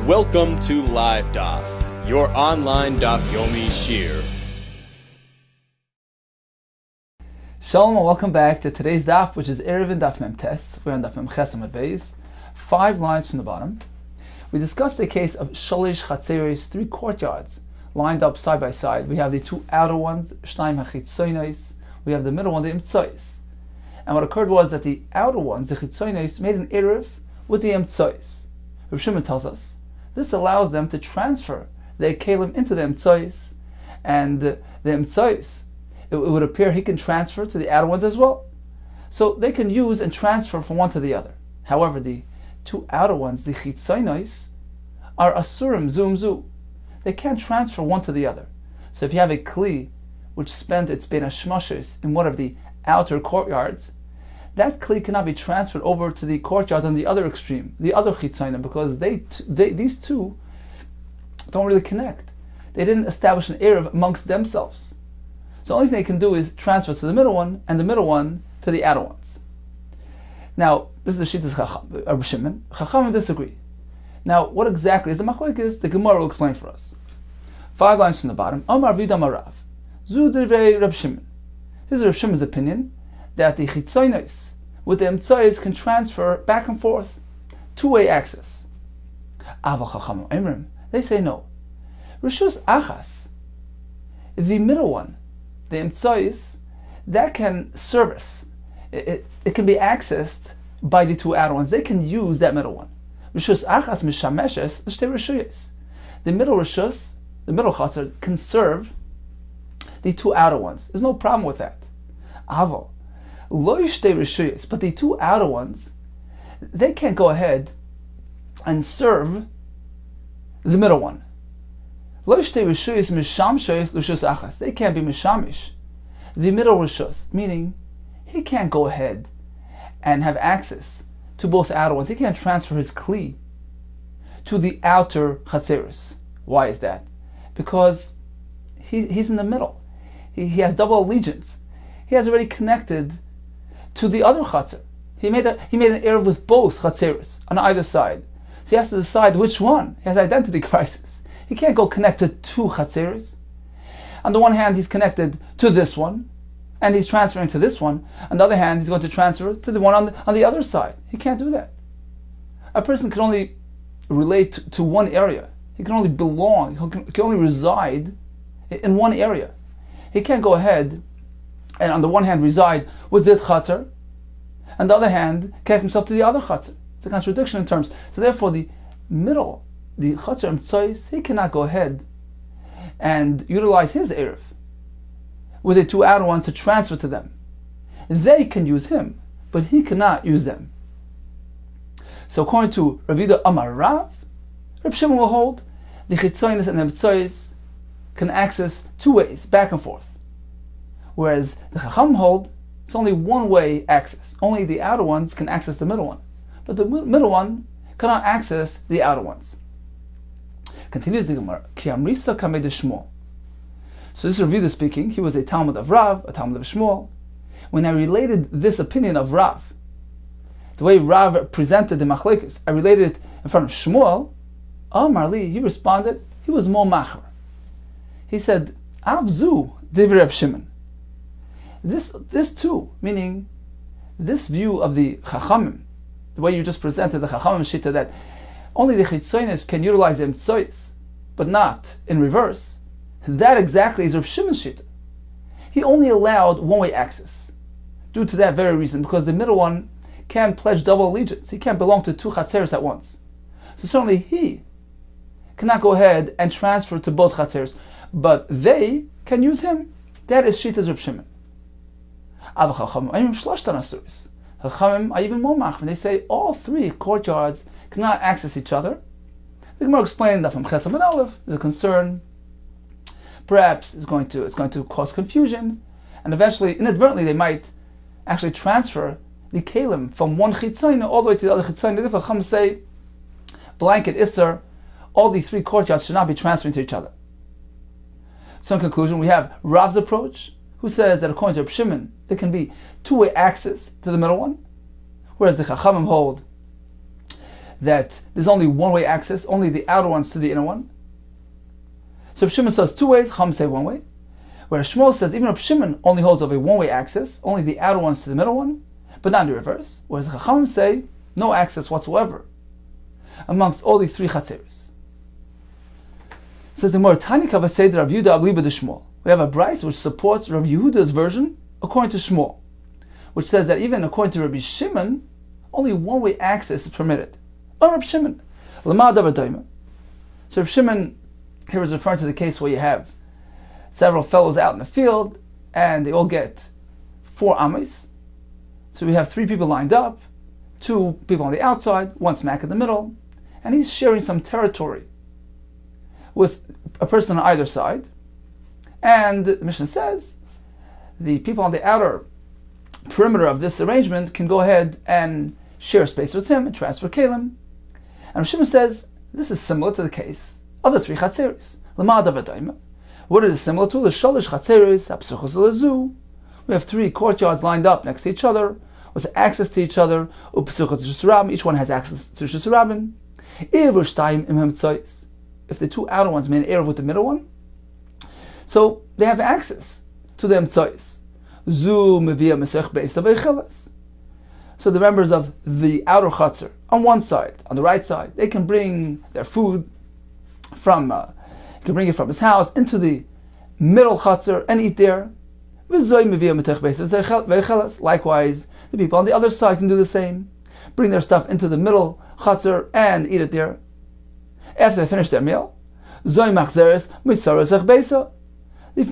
Welcome to Live Daf, your online Daf Yomi Shir. Shalom and welcome back to today's Daf, which is Eruvin Daf Mem Tes. We're on Daf Mem Ches Amud Beis, 5 lines from the bottom. We discussed the case of Shalish Chatzeris, 3 courtyards lined up side by side. We have the 2 outer ones, Shnaim HaChitzonos. We have the middle one, the Imtzois. And what occurred was that the outer ones, the Chitzonos, made an Eruv with the Imtzois. Rav Shimon tells us this allows them to transfer the Kelim into the Imtzois, and the Imtzois, it would appear he can transfer to the outer ones as well. So they can use and transfer from one to the other. However, the 2 outer ones, the Chitzonos, are Asurim Zu. They can't transfer one to the other. So if you have a Kli which spent its Bein HaShmashos in one of the outer courtyards, that Kli cannot be transferred over to the courtyard on the other extreme, the other Chitzonim, because these two don't really connect. They didn't establish an Eruv amongst themselves. So the only thing they can do is transfer to the middle one, and the middle one to the outer ones. Now, this is the Shittas Rav Shimon. Chachamim disagree. Now, what exactly is the machlokes? The Gemara will explain for us. 5 lines from the bottom. Amar Vida Marav. Zu Divrei Rav Shimon. This is Rav Shimon's opinion, that the Chitzonos with the Imtzois can transfer back and forth, 2-way access. Aval Chachamim Emrim, they say no. Rishus Achas, the middle one, the Imtzois, that can service. It can be accessed by the 2 outer ones. They can use that middle one. Rishus Achas Mishameshes L'shtei Rishuyos. The middle Rishus, the middle Chatzar, can serve the 2 outer ones. There's no problem with that. Aval Lo L'shtei Rishuyos, but the 2 outer ones, they can't go ahead and serve the middle one. Lo L'shtei Rishuyos Mishamshos L'shus Achas. They can't be Mishamish the middle Rishus, meaning he can't go ahead and have access to both outer ones. He can't transfer his Kli to the outer Chatzeris. Why is that? Because he's in the middle. He has double allegiance. He has already connected to the other Chatzer. He made an Eruv with both Chatzeris on either side. So he has to decide which one. He has identity crisis. He can't go connect to 2 Chatzeris. On the one hand, he's connected to this one, and he's transferring to this one. On the other hand, he's going to transfer to the one on the other side. He can't do that. A person can only relate to one area. He can only belong, he can only reside in one area. He can't go ahead and on the one hand reside with this Chatzar, and the other hand connect himself to the other Chatzar. It's a contradiction in terms. So therefore the middle, the Chatzar Imtzois, he cannot go ahead and utilize his Eruv with the 2 outer ones to transfer to them. They can use him, but he cannot use them. So according to Ravida Amar Rav, Rav Shimon will hold the Chitzonos and the Imtzois can access 2 ways, back and forth. Whereas the Chacham hold, it's only 1-way access. Only the outer ones can access the middle one. But the middle one cannot access the outer ones. Continues the Gemara, Ki Amrisa Kamei de Shmuel. So this is Ravida speaking. He was a Talmud of Rav, a Talmud of Shmuel. When I related this opinion of Rav, the way Rav presented the machlekes, I related it in front of Shmuel. Amar Li, he responded, he was more machar. He said, Avzu Divrei Rav Shimon. This too, meaning this view of the Chachamim, the way you just presented the Chachamim Shita, that only the Chitzonos can utilize the Imtzois, but not in reverse, that exactly is Rav Shimon's Shita. He only allowed 1-way access, due to that very reason, because the middle one can't pledge double allegiance. He can't belong to 2 Chatzeris at once. So certainly he cannot go ahead and transfer to both Chatzeris, but they can use him. That is Shita's Rav Shimon. Chachamim are even more machmir. They say all 3 courtyards cannot access each other. The Gemara explained that from Ches Amud Aleph is a concern. Perhaps it's going to cause confusion, and eventually, inadvertently, they might actually transfer the Kelim from one Chitzayna all the way to the other Chitzayna. The Chacham say, blanket Isser, all the 3 courtyards should not be transferring to each other. So in conclusion, we have Rav's approach, who says that according to Reb Shimon, there can be 2-way access to the middle one, whereas the Chachamim hold that there's only one-way access, only the outer ones to the inner one. So Reb Shimon says two ways, Chum say one way. Whereas Shmuel says even Reb Shimon only holds of a one-way access, only the outer ones to the middle one, but not in the reverse. Whereas Chachamim say no access whatsoever amongst all these three chatzeres. Says the more Tani Kava Seder Rav Yehuda Abliba de Shmuel. We have a brayso which supports Rav Yehuda's version according to Shmuel, which says that even according to Rabbi Shimon, only one-way access is permitted. Oh, Rabbi Shimon, Lama Davar Doima. So Rabbi Shimon here is referring to the case where you have several fellows out in the field and they all get 4 ames. So we have 3 people lined up, 2 people on the outside, 1 smack in the middle, and he's sharing some territory with a person on either side. And the Mishnah says the people on the outer perimeter of this arrangement can go ahead and share space with him and transfer kelim. And Rishima says this is similar to the case of the 3 chatzeris. What is it similar to? The shalish chatzeris apsuchos lezu. We have 3 courtyards lined up next to each other with access to each other. Each one has access to Shusarabim. If the 2 outer ones made an erev with the middle one, so they have access to the emtsois. So the members of the outer chutzner on one side, on the right side, they can bring their food from, he can bring it from his house into the middle chutzner and eat there. Likewise, the people on the other side can do the same, bring their stuff into the middle chutzner and eat it there. After they finish their meal, the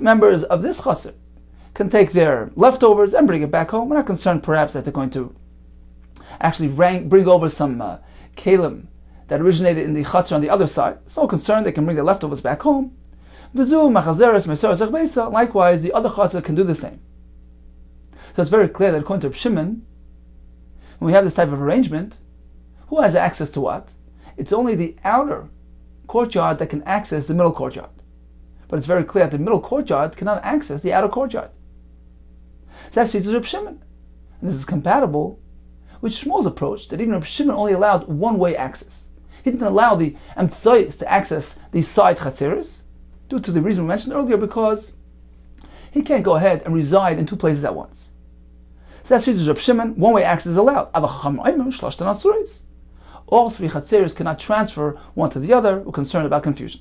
members of this chutzner can take their leftovers and bring it back home. We're not concerned perhaps that they're going to actually bring over some kelim that originated in the chutzner on the other side. So concerned they can bring their leftovers back home. Likewise, the other chutzner can do the same. So it's very clear that according to Reb Shimon, when we have this type of arrangement, who has access to what? It's only the outer courtyard that can access the middle courtyard. But it's very clear that the middle courtyard cannot access the outer courtyard. So that's Reb Shimon. And this is compatible with Shmuel's approach that even Reb Shimon only allowed one-way access. He didn't allow the emtsois to access these side chatzeres, due to the reason we mentioned earlier, because he can't go ahead and reside in 2 places at once. So that's Reb Shimon, one-way access is allowed. All 3 chatzeres cannot transfer one to the other. We're concerned about confusion.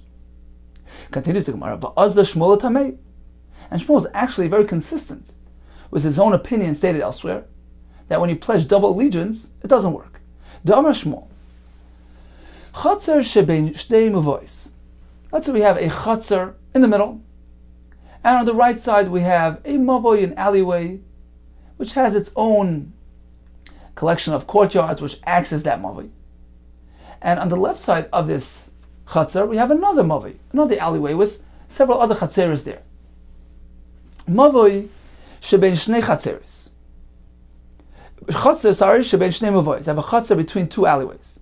Continues the Gemara, and Shmuel is actually very consistent with his own opinion stated elsewhere, that when you pledge double allegiance, it doesn't work. D'amar Shmuel, chatzer shebein shnei muvois. Let's say we have a chatzer in the middle, and on the right side we have a mavoy, an alleyway, which has its own collection of courtyards which access that mavoy. And on the left side of this chatzer, we have another mavoy, another alleyway with several other chatzeres there. Mavoy shebein shnei chatzeres. Chatzer, shebein shnei mavois. I have a chatzer between 2 alleyways.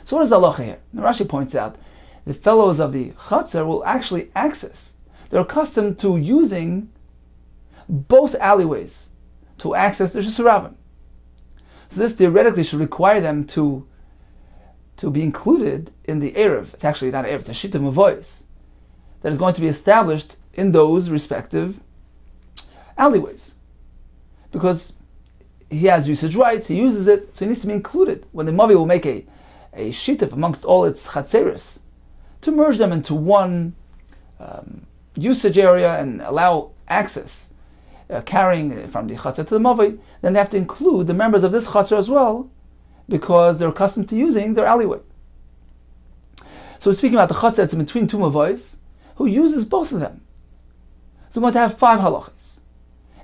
So what is the halacha here? Now Rashi points out the fellows of the chatzer will actually access. They're accustomed to using both alleyways to access the Shusarabim. So this theoretically should require them to be included in the Erev. It's actually not an Erev, it's a Shita Mavois that is going to be established in those respective alleyways. Because he has usage rights, he uses it, so he needs to be included. When the Mavi will make a Shittif amongst all its Chatzeris, to merge them into one usage area and allow access, carrying from the Chatzer to the Mavi, then they have to include the members of this Chatzer as well, because they're accustomed to using their alleyway. So we're speaking about the Chatzer that's in between 2 Mavois, who uses both of them. So we're going to have 5 halachas.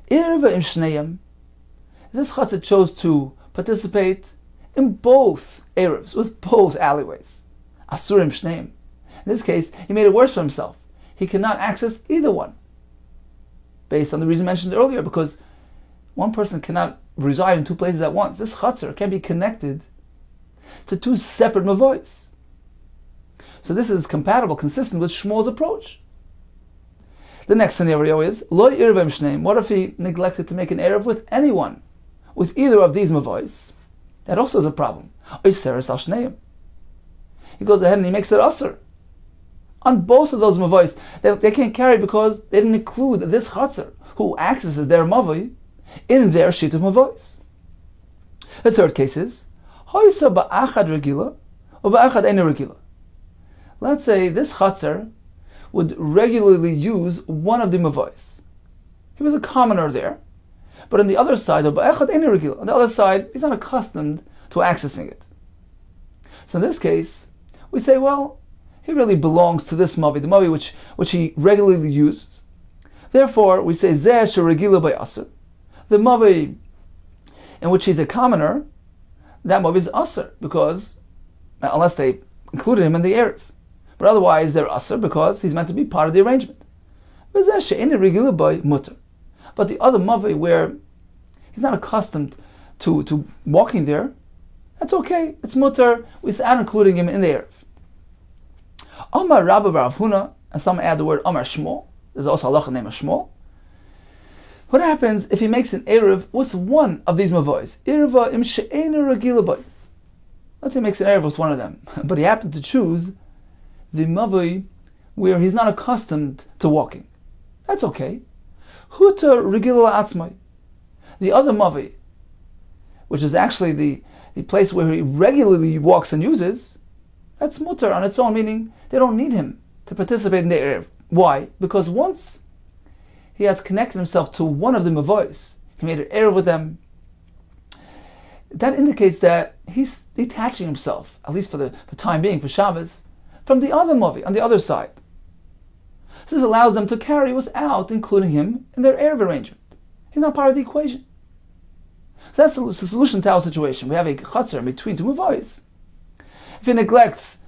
Irva im Shneyam. This Chatzer chose to participate in both Erevs, with both alleyways. Asurim Shneim. In this case, he made it worse for himself. He cannot access either one, based on the reason mentioned earlier, because one person cannot reside in 2 places at once. This Chatzer can be connected to 2 separate Mavois. So this is compatible, consistent with Shmuel's approach. The next scenario is, Lo Irvem Shneim. What if he neglected to make an Erev with anyone, with either of these Mavois? That also is a problem. Oyseres al shneim. He goes ahead and he makes it usher. On both of those mavois, they can't carry because they didn't include this chatzar, who accesses their mavoi, in their sheet of mavois. The third case is, Hoysa ba'achad regila, or ba'achad ene regila. Let's say this chatzar would regularly use one of the mavois. He was a commoner there, but on the other side, on the other side, he's not accustomed to accessing it. So in this case, we say, well, he really belongs to this mavi, the mavi which he regularly uses. Therefore, we say zeh sheregila by aser. The mavi in which he's a commoner, that mavi is aser because unless they included him in the erev, but otherwise they're aser because he's meant to be part of the arrangement. Zeh she'ene regila by mutter. But the other mavi where he's not accustomed to walking there, that's okay. It's mutter without including him in the erev. Amar Rabba Rav Huna, and some add the word Amar Shmuel. There's also a halacha named Shmuel. What happens if he makes an erev with one of these mavois? Ereva im she'ena regila bay. Let's say he makes an erev with one of them, but he happened to choose the mavoi where he's not accustomed to walking. That's okay. Huta regila atzmai. The other mavoi, which is actually the place where he regularly walks and uses, that's mutter on its own, meaning they don't need him to participate in the erev. Why? Because once he has connected himself to one of the mavois, he made an erev with them, that indicates that he's detaching himself, at least for the time being, for Shabbos, from the other mavi, on the other side. So this allows them to carry without including him in their erev arrangement. He's not part of the equation. So that's the solution to our situation. We have a chatzar in between two mavois. If he neglects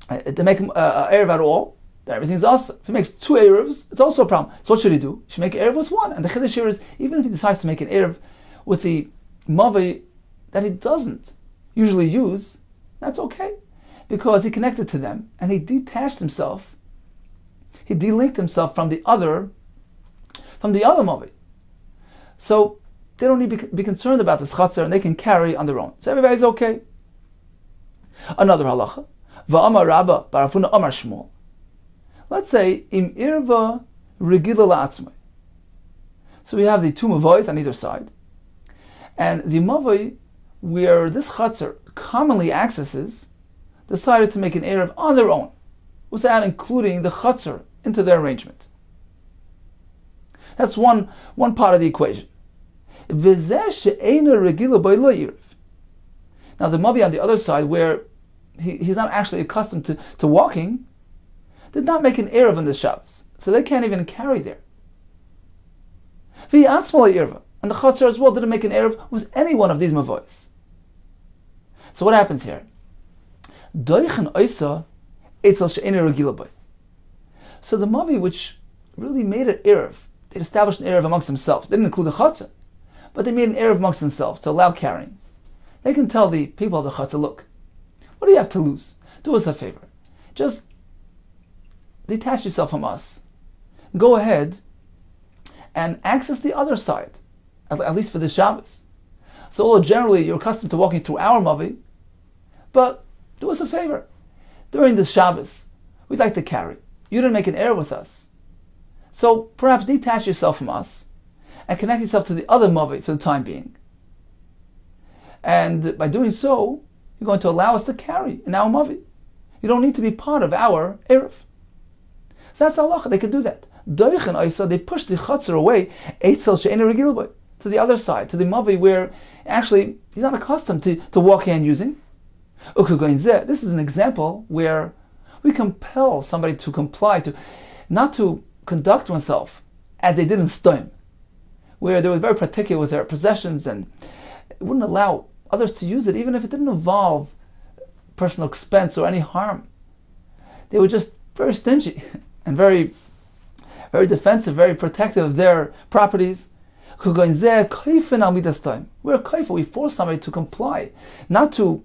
to make him erev at all, then everything's awesome. If he makes two erevs, it's also a problem. So what should he do? He should make an erev with one. And the chiddush here is, even if he decides to make an erev with the mavi that he doesn't usually use, that's okay, because he connected to them and he detached himself. He delinked himself from the other mavi. So they don't need to be concerned about this chatzar, and they can carry on their own. So everybody's okay. Another halacha. Va'amar Rabba barafuna amar Shmuel. Let's say im irva regila la'atzmai. So we have the two mavois on either side, and the mavoi where this chatzar commonly accesses decided to make an erev on their own, without including the chatzar into their arrangement. That's one part of the equation. V'zeh she'ena regila by lo erev. Now the mavi on the other side, where he's not actually accustomed to walking, did not make an erev on the Shabbos, so they can't even carry there. V'yatzmal erev, and the chatzar as well didn't make an erev with any one of these mavois. So what happens here? Doichen oisa etzel she'ena regila bay. So the mavi which really made an erev, they established an erev amongst themselves. They didn't include the chatzar, but they made an erev amongst themselves to allow carrying. They can tell the people of the chatzar, look, what do you have to lose? Do us a favor. Just detach yourself from us. Go ahead and access the other side, at least for the Shabbos. So although generally you're accustomed to walking through our mavi, but do us a favor. During the Shabbos, we'd like to carry. You didn't make an erev with us. So perhaps detach yourself from us and connect yourself to the other mavi for the time being. And by doing so, you're going to allow us to carry in our mavi. You don't need to be part of our erev. So that's halacha. They could do that. Doichen oisa, they push the chatzar away, eitzel she'ena regila bay, to the other side, to the mavi where actually he's not accustomed to walking and using. This is an example where we compel somebody to comply, not to conduct oneself as they did in Stom, where they were very particular with their possessions and wouldn't allow others to use it, even if it didn't involve personal expense or any harm. They were just very stingy and very, very defensive, very protective of their properties. We're a kaifa, we force somebody to comply, not to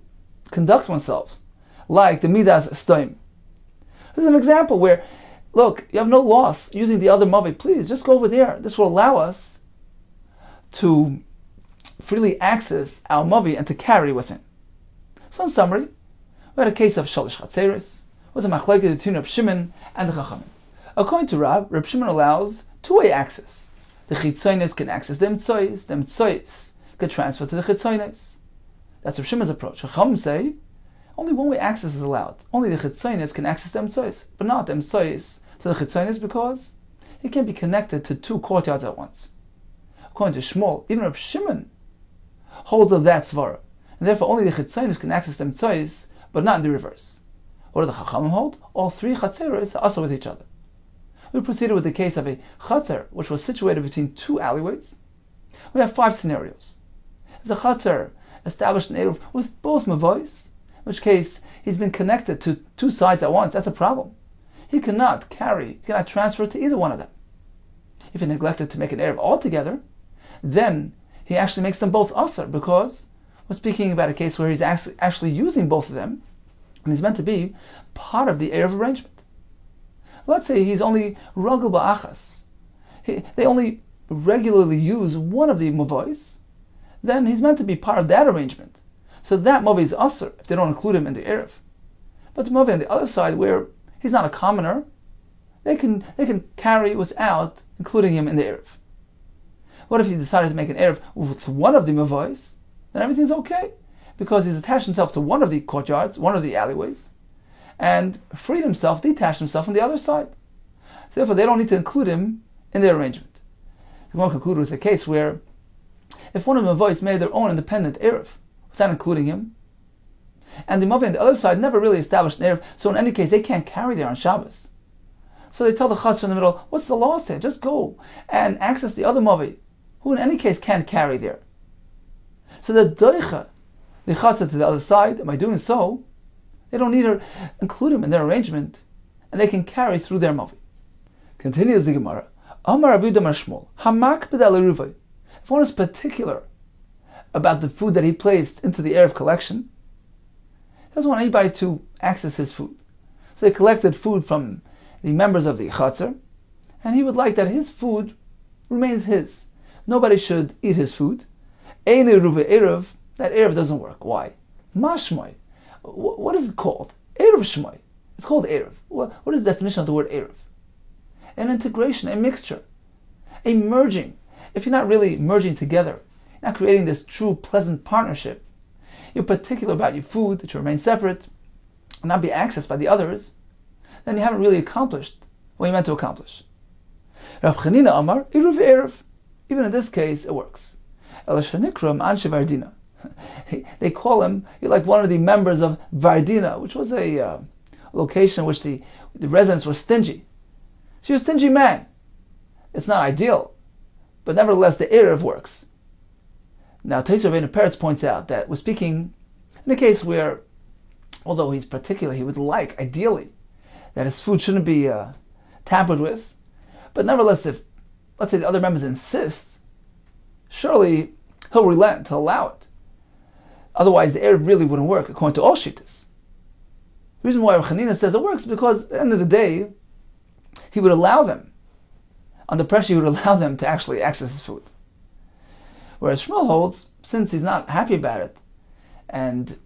conduct oneself like the midas Stom. This is an example where, look, you have no loss using the other mavi. Please, just go over there. This will allow us to freely access our mavi and to carry with him. So in summary, we had a case of Shalish Chatzeris, with a machlokes between Reb Shimon and the Chachamim. According to Reb Shimon allows two-way access. The Chitzonis can access the Mitzois can transfer to the Chitzonis. That's Reb Shimon's approach. Chachamim say, only one-way access is allowed. Only the Chitzonis can access the Mitzois, but not the Mitzois to the Chitzonis because it can be connected to two courtyards at once. According to Shmuel, even Reb Shimon holds of that svara, and therefore only the Chitzonis can access the Mitzois, but not in the reverse. What do the Chachamim hold? All three Chatzeros are also with each other. We proceeded with the case of a Chatzer, which was situated between two alleyways. We have 5 scenarios. If the Chatzer established an Eruv with both Mavois, in which case he's been connected to two sides at once, that's a problem. He cannot transfer to either one of them. If he neglected to make an Eruv altogether, then he actually makes them both Asr, because we're speaking about a case where he's actually using both of them, and he's meant to be part of the Eruv arrangement. Let's say he's only Ragul Ba'achas. They only regularly use one of the Mavois, then he's meant to be part of that arrangement. So that Mavi is Asr if they don't include him in the Eruv. But the Mavi on the other side, where he's not a commoner, they can carry without including him in the Eruv. What if he decided to make an Eruv with one of the Mavois? Then everything's okay, because he's attached himself to one of the courtyards, one of the alleyways, and detached himself from the other side. So therefore they don't need to include him in their arrangement. We won't conclude with a case where if one of the Mavois made their own independent Eruv without including him, and the Mavi on the other side never really established an Eruv, so in any case they can't carry there on Shabbos. So they tell the Chatzer in the middle, what's the law say? Just go and access the other Mavi, who in any case can't carry there. So the Doicha, the Chatzer to the other side, and by doing so, they don't need to include him in their arrangement, and they can carry through their Mavi. Continues the Gemara. Amar Rabbi Damar Shmuel, Hamak b'dal Eruvin. If one is particular about the food that he placed into the Eruv collection, he doesn't want anybody to access his food. So he collected food from the members of the Chatzer, and he would like that his food remains his. Nobody should eat his food. Ein Eruv Eruv, that Eruv doesn't work. Why? Mashmai. What is it called? Eruv Shmai. It's called Eruv. What is the definition of the word Eruv? An integration, a mixture, a merging. If you're not really merging together, you're not creating this true pleasant partnership, you're particular about your food, that you remain separate, and not be accessed by the others, then you haven't really accomplished what you meant to accomplish. Rav Chanina Amar, Eruv Eruv. Even in this case, it works. Elashanikram Anshe Vardina. They call him, you're like one of the members of Vardina, which was a location in which the residents were stingy. So you're a stingy man. It's not ideal, but nevertheless the Eruv works. Now Taisir Rabbeinu Peretz points out that we're speaking in a case where, although he's particular, he would like, ideally, that his food shouldn't be tampered with, but nevertheless, if, let's say, the other members insist, surely he'll relent to allow it. Otherwise, the Eruv really wouldn't work, according to all Shittas. The reason why Rav Chanina says it works is because, at the end of the day, he would allow them, under pressure, he would allow them to actually access his food. Whereas Shmuel holds, since he's not happy about it, and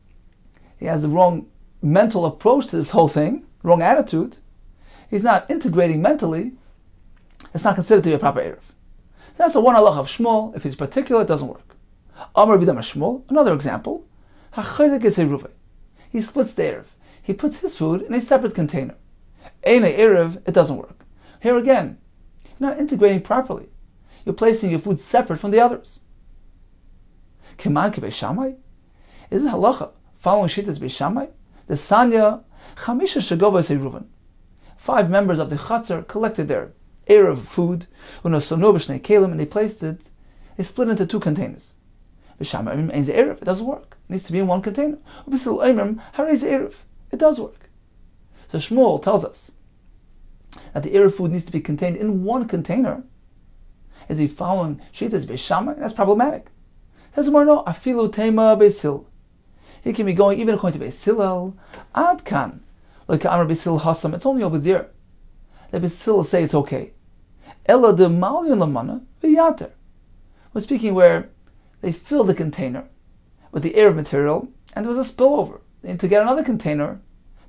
he has the wrong mental approach to this whole thing, wrong attitude, he's not integrating mentally, it's not considered to be a proper Eruv. That's a one halach of Shmuel. If he's particular, it doesn't work. Amar B'dam Shmuel, another example, Hachaydek Eruvin. He splits the Eruv. He puts his food in a separate container. Ein Eruv, it doesn't work. Here again, you're not integrating properly. You're placing your food separate from the others. Kiman Kibei Shammai? Is it halacha following Shittas Beishamai? The Sanya Chamisha Shagovas Eruvin. 5 members of the Chatzer collected their Eruv food, and they placed it. They split into 2 containers. It doesn't work. It needs to be in one container. It does work. So Shmuel tells us that the Eruv food needs to be contained in one container. Is he following Shittas Beishamai? That's problematic. Says more no, afilu tema beisil. He can be going even according to Beisilel. Ad kan, like Amar Beisil Hasam. It's only over there. The Beisil say it's okay. Ella de malyon lamana v'yater. We're speaking where they fill the container with the Erev material, and there was a spillover. They need to get another container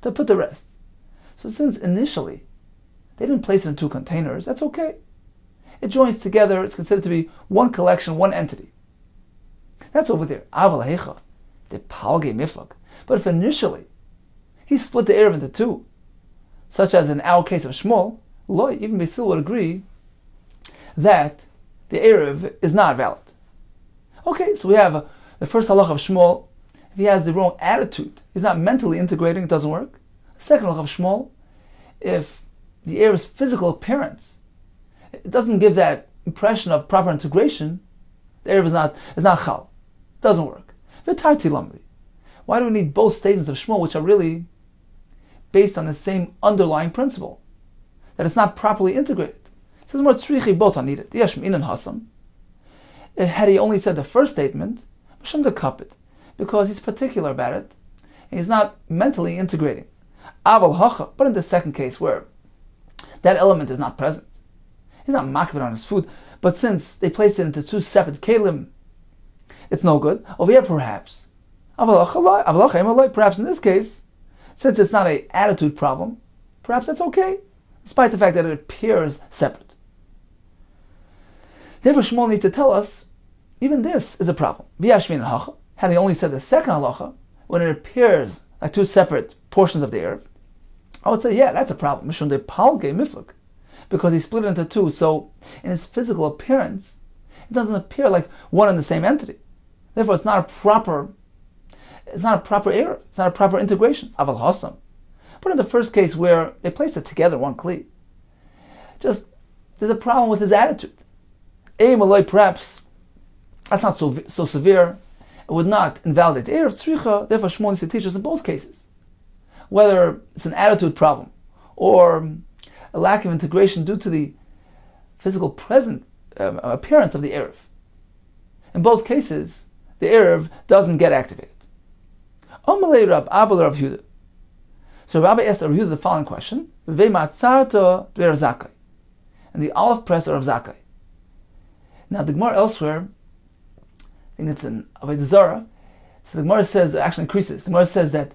to put the rest. So since initially they didn't place it in two containers, that's okay. It joins together, it's considered to be one collection, one entity. That's over there. But if initially he split the Erev into two, such as in our case of Shmuel, even Basil would agree that the Erev is not valid. Okay, so we have the first halacha of Shmuel. If he has the wrong attitude, he's not mentally integrating, it doesn't work. The second halacha of Shmuel, if the Erev's physical appearance, it doesn't give that impression of proper integration, the Erev is not chal. It doesn't work. Why do we need both statements of Shmuel, which are really based on the same underlying principle, that it's not properly integrated? It says more tzrichi, both are needed. Had he only said the first statement, because he's particular about it, and he's not mentally integrating. But in the second case, where that element is not present, he's not makbid on his food, but since they placed it into two separate kelim, it's no good. Over here, perhaps in this case, since it's not an attitude problem, perhaps that's okay, despite the fact that it appears separate. Therefore, Shmuel needs to tell us, even this is a problem. Had he only said the second halacha, when it appears like two separate portions of the Erev, I would say, yeah, that's a problem. Because he split it into two, so in its physical appearance, it doesn't appear like one and the same entity. Therefore, it's not a proper Erev. It's not a proper integration. Aval Hassam. But in the first case where they placed it together, one kli, there's a problem with his attitude. Perhaps that's not so severe. It would not invalidate the Erev Tzricha. Therefore, Shmuel needs to teach us in both cases, whether it's an attitude problem or a lack of integration due to the physical appearance of the Erev. In both cases, the Erev doesn't get activated. So Rabbi asked Rav Yehuda the following question: in the olive press of Rav Zakkai. Now the Gemara elsewhere, I think it's in Avodah Zarah, so the Gemara says, actually increases. The Gemara says that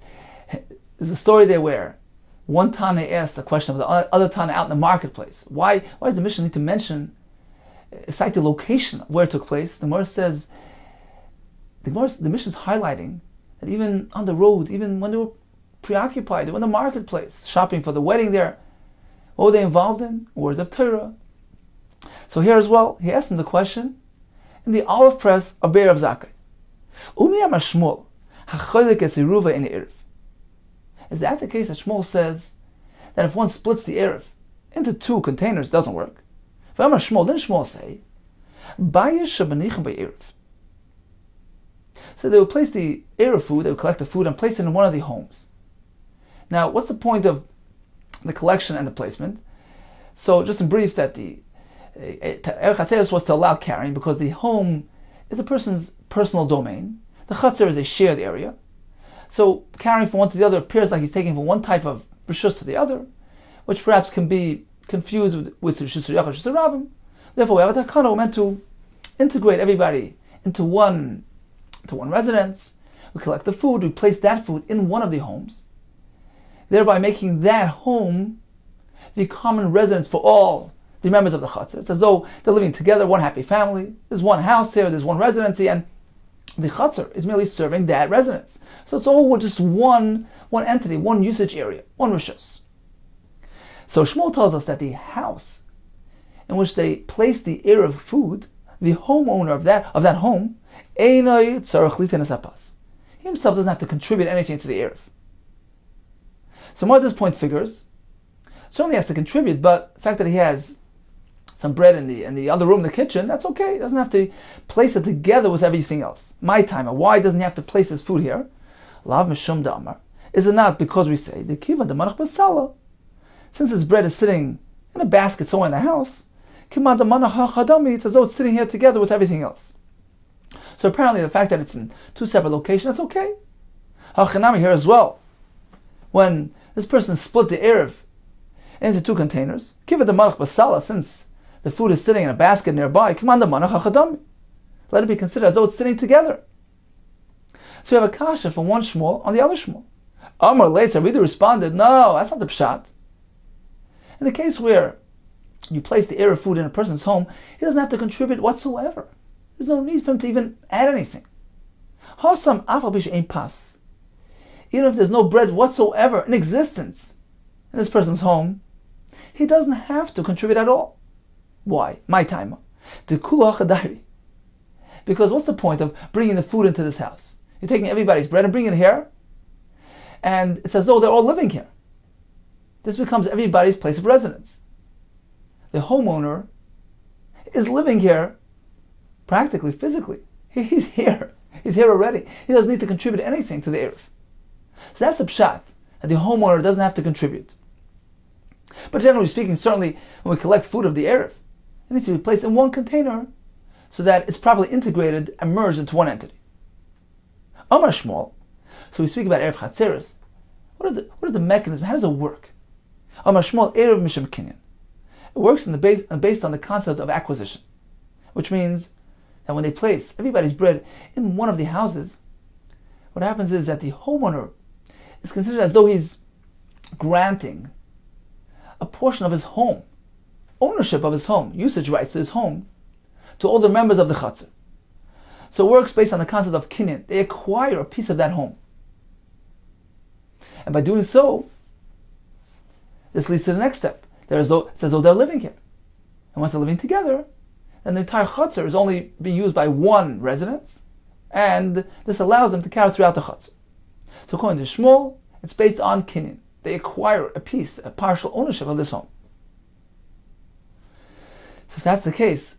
there's a story there where one Tana asked a question of the other Tana out in the marketplace. Why does the Mishnah need to mention, cite the location of where it took place? The Gemara says, the Mishnah is highlighting that even on the road, even when they were preoccupied, they were in the marketplace, shopping for the wedding there, what were they involved in? Words of Torah. So here as well, he asked him the question in the olive press of Be'er of Zakkai. Is that the case that Shmuel says that if one splits the Erev into two containers, it doesn't work? Then Shmuel say, so they would place the Erev food, they would collect the food and place it in one of the homes. Now, what's the point of the collection and the placement? So just in brief, that the Erech HaTzeres was to allow carrying because the home is a person's personal domain. The Chatzer is a shared area. So carrying from one to the other appears like he's taking from one type of Rishus to the other, which perhaps can be confused with Rishus Yachad, Rishus Ravim. Therefore, we have a takana meant to integrate everybody into one residence. We collect the food, we place that food in one of the homes, thereby making that home the common residence for all the members of the Chatzer. It's as though they're living together, one happy family. There's one house here, there's one residency, and the Chatzer is merely serving that residence. So it's all just one entity, one usage area, one Rishus. So Shmuel tells us that the house in which they place the Erev food, the homeowner of that home, he himself doesn't have to contribute anything to the Erev. So more at this point figures, certainly has to contribute, but the fact that he has some bread in the other room, the kitchen, that's okay. He doesn't have to place it together with everything else. My time. Why doesn't he have to place his food here? Lav mishum da'amar. Is it not because we say the kiva the manach basala? Since his bread is sitting in a basket somewhere in the house, kima the manach hachadami. It's as though it's sitting here together with everything else. So apparently, the fact that it's in two separate locations, that's okay. Hachanami here as well. When this person split the Erev into two containers, kiva the manach basala, since the food is sitting in a basket nearby, command the manach hachadami. let it be considered as though it's sitting together. So we have a kasha from one shmuel on the other shmuel. Amar later, Reader responded, no, that's not the pshat. In the case where you place the erev food in a person's home, he doesn't have to contribute whatsoever. There's no need for him to even add anything. Hasam afal bish ein pas. Even if there's no bread whatsoever in existence in this person's home, he doesn't have to contribute at all. Why? My time. Because what's the point of bringing the food into this house? You're taking everybody's bread and bringing it here, and it's as though they're all living here. This becomes everybody's place of residence. The homeowner is living here, practically, physically. He's here. He's here already. He doesn't need to contribute anything to the erev. So that's the pshat, that the homeowner doesn't have to contribute. But generally speaking, certainly when we collect food of the erev, it needs to be placed in one container so that it's properly integrated and merged into one entity. Amar Shmuel, so we speak about erev chatzeres. What are the mechanisms? How does it work? Amar Shmuel erev mishum kinyan. It works based on the concept of acquisition, which means that when they place everybody's bread in one of the houses, what happens is that the homeowner is considered as though he's granting a portion of his home, ownership of his home, usage rights to his home, to all the members of the chatzar. So it works based on the concept of kinyan. They acquire a piece of that home. And by doing so, this leads to the next step. It's as though they're living here. And once they're living together, then the entire chatzar is only being used by one residence, and this allows them to carry throughout the chatzar. So according to Shmuel, it's based on kinyan. They acquire a piece, a partial ownership of this home. So if that's the case,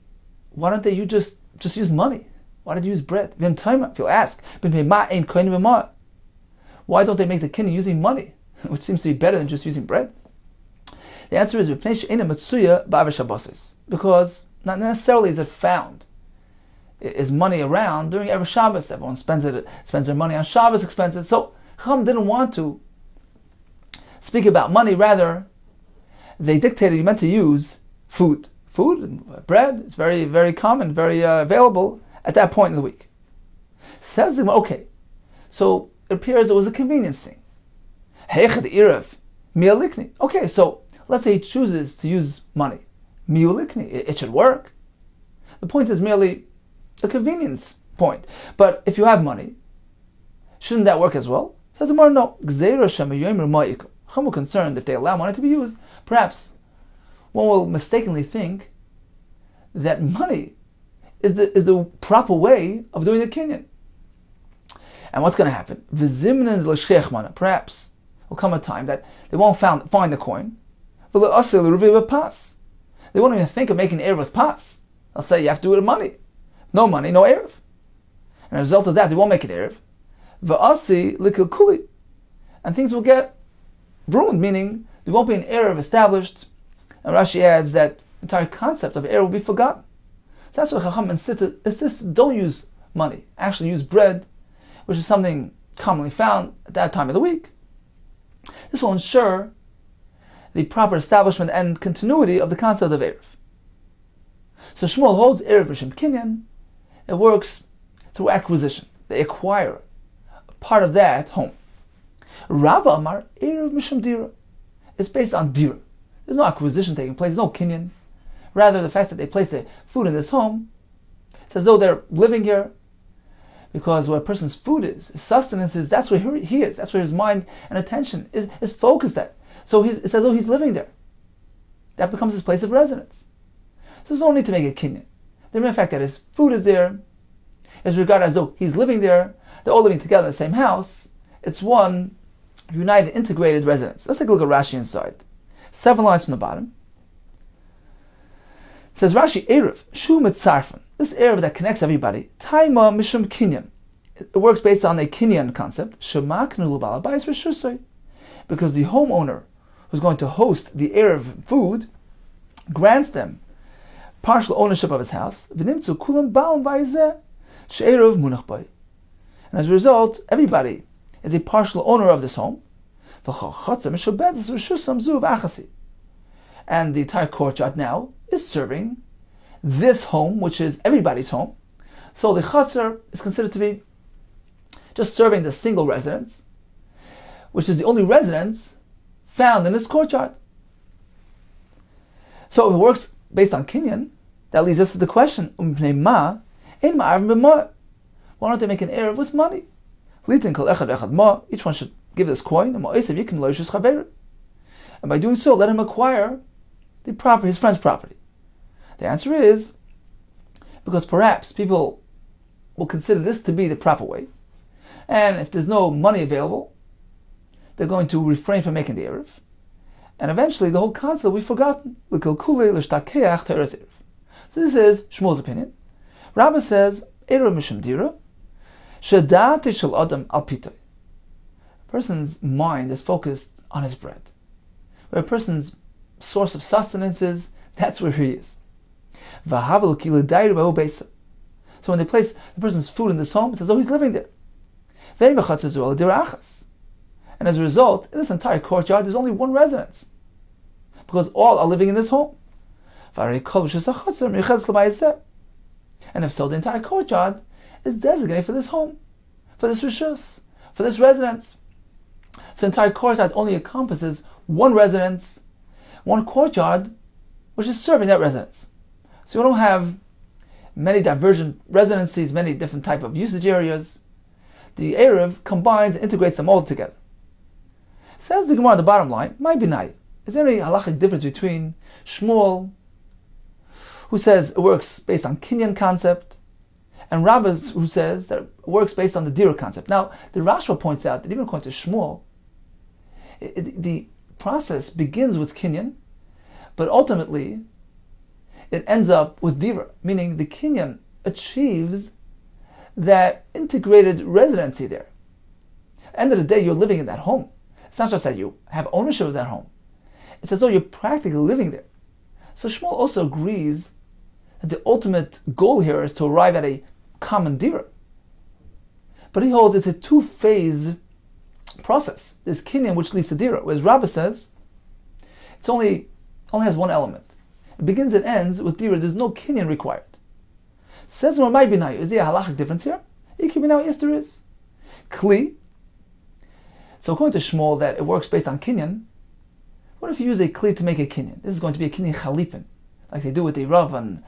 why don't you just use money? Why don't you use bread? If you'll ask, why don't they make the kinyan using money, which seems to be better than just using bread? The answer is because not necessarily is it found. Is money around during every Shabbos? Everyone spends their money on Shabbos expenses. So Chacham didn't want to speak about money. Rather, they dictated you meant to use food. Food and bread is very, very common, very available at that point in the week. Says the okay, so it appears it was a convenience thing. Okay, so let's say he chooses to use money. It should work. The point is merely a convenience point. But if you have money, shouldn't that work as well? Says the Gemara, no. Chum were concerned if they allow money to be used, perhaps one will mistakenly think that money is the proper way of doing the kinyan. And what's going to happen? Perhaps will come a time that they won't find the coin. They won't even think of making erev with pas. They'll say you have to do it with money. No money, no erev. And as a result of that, they won't make it erev. And things will get ruined, meaning there won't be an erev established. And Rashi adds that the entire concept of erev will be forgotten. So that's why Chacham insists, don't use money. Actually use bread, which is something commonly found at that time of the week. This will ensure the proper establishment and continuity of the concept of erev. So Shmuel holds erev b'shem kinyan. It works through acquisition. They acquire a part of that home. Rabba Amar erev mishum dira. It's based on dira. There's no acquisition taking place. There's no kinyan. Rather, the fact that they place the food in this home, it's as though they're living here. Because where a person's food is, his sustenance is, that's where he is. That's where his mind and attention is focused at. So it's as though he's living there. That becomes his place of residence. So there's no need to make a kinyan. The mere fact that his food is there is regarded as though he's living there. They're all living together in the same house. It's one united, integrated residence. Let's take a look at Rashi inside. 7 lines from the bottom. It says Rashi, Erev, Shu Mitzarfen. This Erev that connects everybody, Taima Mishum Kinyan. It works based on a Kinyan concept. Shemaknu L'Bal Bayis V'Shusay. Because the homeowner who's going to host the Erev food grants them partial ownership of his house. V'nimtzu Kulam Ba'al V'Ayzeh She'erev Munach Bay. And as a result, everybody is a partial owner of this home. And the entire courtyard now is serving this home, which is everybody's home. So the Chatzar is considered to be just serving the single residence, which is the only residence found in this courtyard. So if it works based on Kinyan, that leads us to the question, why don't they make an Erev with money? Each one should give this coin, and by doing so, let him acquire the property, his friend's property. The answer is because perhaps people will consider this to be the proper way, and if there's no money available, they're going to refrain from making the Erev, and eventually the whole concept will be forgotten. So this is Shmuel's opinion. Rabbah says, Erev mishum dira, shadati shel adam al pitay. A person's mind is focused on his bread. Where a person's source of sustenance is, that's where he is. So when they place the person's food in this home, it's as though he's living there. And as a result, in this entire courtyard, there's only one residence, because all are living in this home. And if so, the entire courtyard is designated for this home, for this rishus, for this residence. So the entire courtyard only encompasses one residence, one courtyard, which is serving that residence. So we don't have many divergent residencies, many different type of usage areas. The Erev combines and integrates them all together. Says the Gemara on the bottom line, my binai, is there any halachic difference between Shmuel, who says it works based on Kinyan concept, and Rabbah, who says that it works based on the Dira concept? Now, the Rashba points out that even according to Shmuel, the process begins with Kinyan, but ultimately it ends up with Dira, meaning the Kinyan achieves that integrated residency there. At the end of the day, you're living in that home. It's not just that you have ownership of that home. It's as though you're practically living there. So Shmuel also agrees that the ultimate goal here is to arrive at a common Dira. But he holds it's a two-phase process. There's Kinyan, which leads to Dira, whereas Rabbah says it's only has one element. It begins and ends with Dira. There's no Kinyan required. Says Ramai Binayu, is there a halachic difference here? Yes, there is. Kli. So according to Shmuel, that it works based on Kinyan. What if you use a Kli to make a Kinyan? This is going to be a Kinyan Chalipin, like they do with the Rav on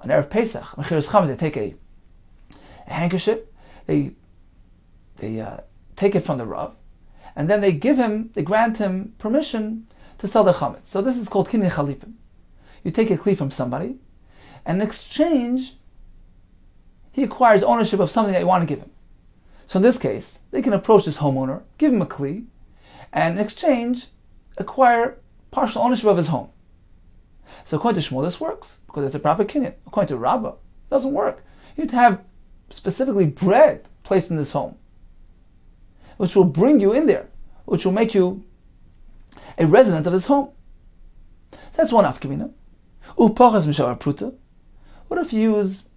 Erev Pesach. Mechiras Chametz, they take a handkerchief, they take it from the Rav, and then they grant him permission to sell the Chametz. So this is called Kinyan Chalipin. You take a Kli from somebody, and in exchange, he acquires ownership of something that you want to give him. So in this case, they can approach this homeowner, give him a Kli, and in exchange, acquire partial ownership of his home. So according to Shmuel, this works, because it's a proper Kinyan. According to Rabbah, it doesn't work. You need to have specifically bread placed in this home, which will bring you in there, which will make you a resident of this home. That's one afkamina. Upachas mishar pruta. What if you use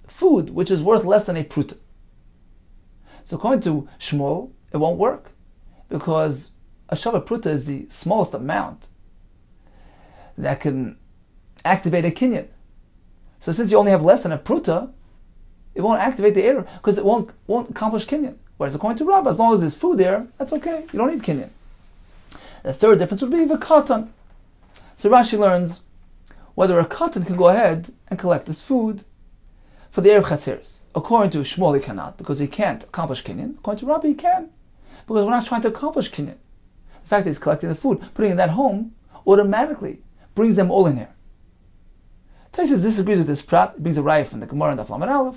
food which is worth less than a pruta? So according to Shmuel, it won't work, because a shava pruta is the smallest amount that can activate a Kinyan. So since you only have less than a pruta, it won't activate the Erev, because it won't accomplish Kinyan. Whereas according to Rabbah, as long as there's food there, that's okay. You don't need Kinyan. The third difference would be the katan. So Rashi learns whether a katan can go ahead and collect this food for the Erev Chatzeres. According to Shmuel, he cannot, because he can't accomplish Kinyan. According to Rabbah, he can, because we're not trying to accomplish Kinyan. The fact that he's collecting the food, putting it in that home, automatically brings them all in here. Taisus disagrees with this prat. It brings a raya from the Gemara and the Lamed Aleph.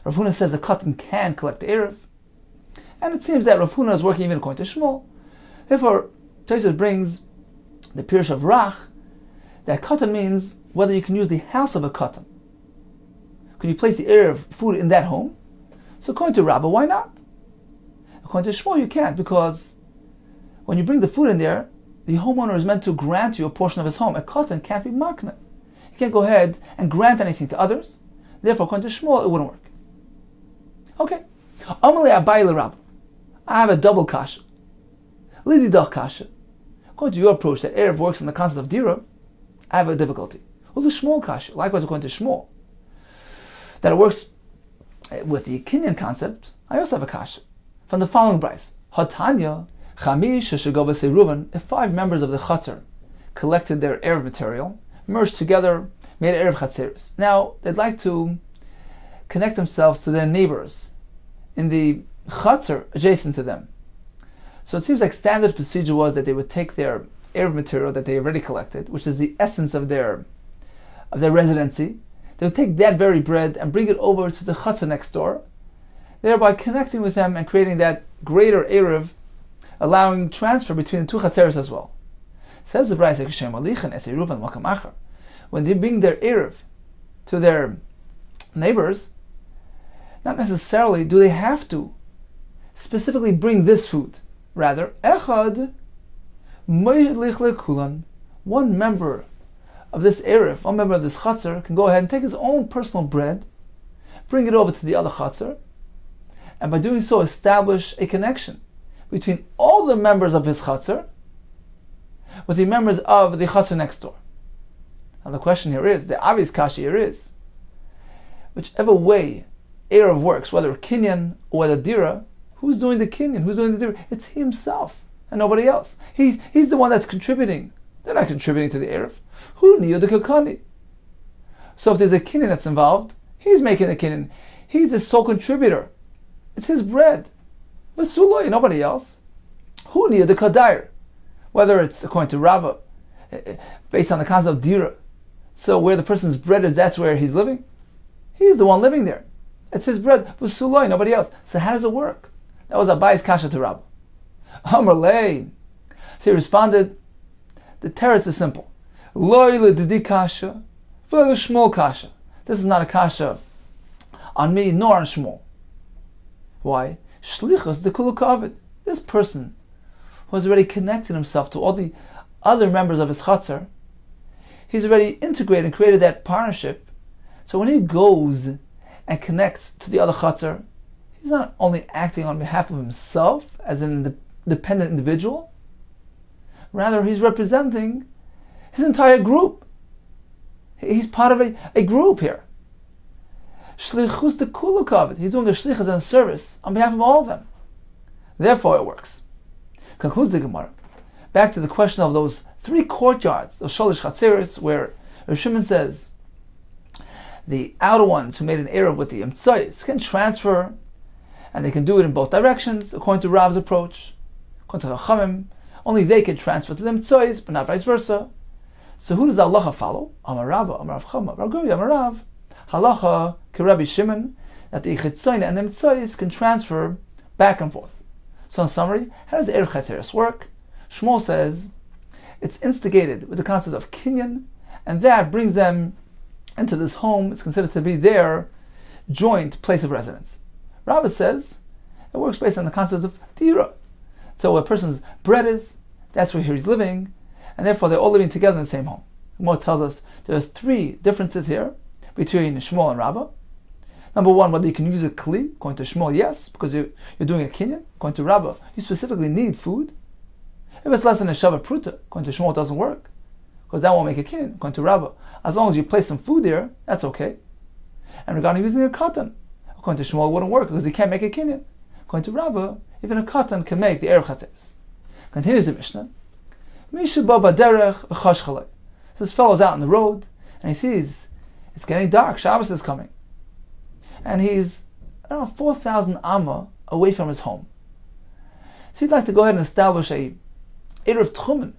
Rav Huna says a katan can collect the Erev, and it seems that Rav Huna is working even according to Shmuel. Therefore, Taisus brings the Pirush of Rach, that katan means whether you can use the house of a katan. Could you place the Erev food in that home? So according to Rabbah, why not? According to Shmuel, you can't, because when you bring the food in there, the homeowner is meant to grant you a portion of his home. A katan can't be makna. You can't go ahead and grant anything to others. Therefore, according to Shmuel, it wouldn't work. Okay. Amalei Abai LeRabbah. I have a double kasha. Lididach kasha. According to your approach that Erev works on the concept of Dira, I have a difficulty. Well, the Shmuel kasha. Likewise, according to Shmuel, that it works With the Kinyan concept, I also have a kasha from the following brayse. Hatanya, Maseches Eruvin, if 5 members of the Chatzar collected their Erev material, merged together, made Erev Chatzeris. Now, they'd like to connect themselves to their neighbors in the Chatzar adjacent to them. So it seems like standard procedure was that they would take their Erev material that they already collected, which is the essence of their residency. They would take that very bread and bring it over to the Chatzar next door, thereby connecting with them and creating that greater Erev, allowing transfer between the 2 Chatzeris as well. Says the Brayse, when they bring their Erev to their neighbors, not necessarily do they have to specifically bring this food. Rather, Echad Moidlich LeKulan, one member of this Erev, one member of this Chatzar, can go ahead and take his own personal bread, bring it over to the other Chatzar, and by doing so establish a connection between all the members of his Chatzar with the members of the Chatzar next door. Now the question here is, the obvious kasha here is, whichever way Erev works, whether Kinyan or whether Dira, who's doing the Kinyan, who's doing the Dira? It's he himself and nobody else. He's the one that's contributing. They're not contributing to the Erev. Who knew the Kakani? So if there's a Kinyan that's involved, he's making the Kinyan. He's the sole contributor. It's his bread. Vasuloi, nobody else. Who knew the Kadair? Whether it's according to Rabbah, based on the concept of Dira. So where the person's bread is, that's where he's living. He's the one living there. It's his bread. Vasuloi, nobody else. So how does it work? That was Abayi's kasha to Rabbah. Amar lei. So he responded, the teretz is simple. Loi ledidi kasha, v'lo Shmuel kasha. This is not a kasha on me nor on Shmuel. Why? Shlichus de kulu kavid. This person who has already connected himself to all the other members of his chatzar, he's already integrated and created that partnership. So when he goes and connects to the other chatzar, he's not only acting on behalf of himself as an independent individual, rather he's representing his entire group. He's part of a group here. Shlichus de kulu kavid. He's doing a shlichus and a service on behalf of all of them. Therefore it works. Concludes the Gemara. Back to the question of those 3 courtyards, those shalish chatzeris, where Rav Shimon says the outer ones who made an Erev with the Imtzayis can transfer, and they can do it in both directions, according to Rav's approach. According to Chachamim, only they can transfer to the Imtzayis, but not vice versa. So who does the halacha follow? Amar Rabba, Amar Rav Chama, Rav Guri, Amar Rav. Halacha K'Rabbi Shimon, that the Chitzayna and the Imtzayis can transfer back and forth. So in summary, how does the Erev Chatzeris work? Shmuel says it's instigated with the concept of Kinyan, and that brings them into this home. It's considered to be their joint place of residence. Rabbah says it works based on the concept of Dira. So where a person's bread is, that's where he's living, and therefore they're all living together in the same home. Gemara tells us there are 3 differences here between Shmuel and Rabbah. Number 1, whether you can use a kli. According to Shmuel, yes, because you're doing a kinyan. According to Rabbah, you specifically need food. If it's less than a Shabbat Pruta, according to Shmuel, it doesn't work, because that won't make a kinyan. According to Rabbah, as long as you place some food there, that's okay. And regarding using a katan, according to Shmuel, it wouldn't work, because he can't make a kinyan. According to Rabbah, even a katan can make the Erev Chatzeris. Continues the Mishnah. Misha ba baderech v'chash chalei. So this fellow's out on the road, and he sees it's getting dark, Shabbos is coming. And he's, 4,000 amma away from his home. So he'd like to go ahead and establish a Erev Tchumen,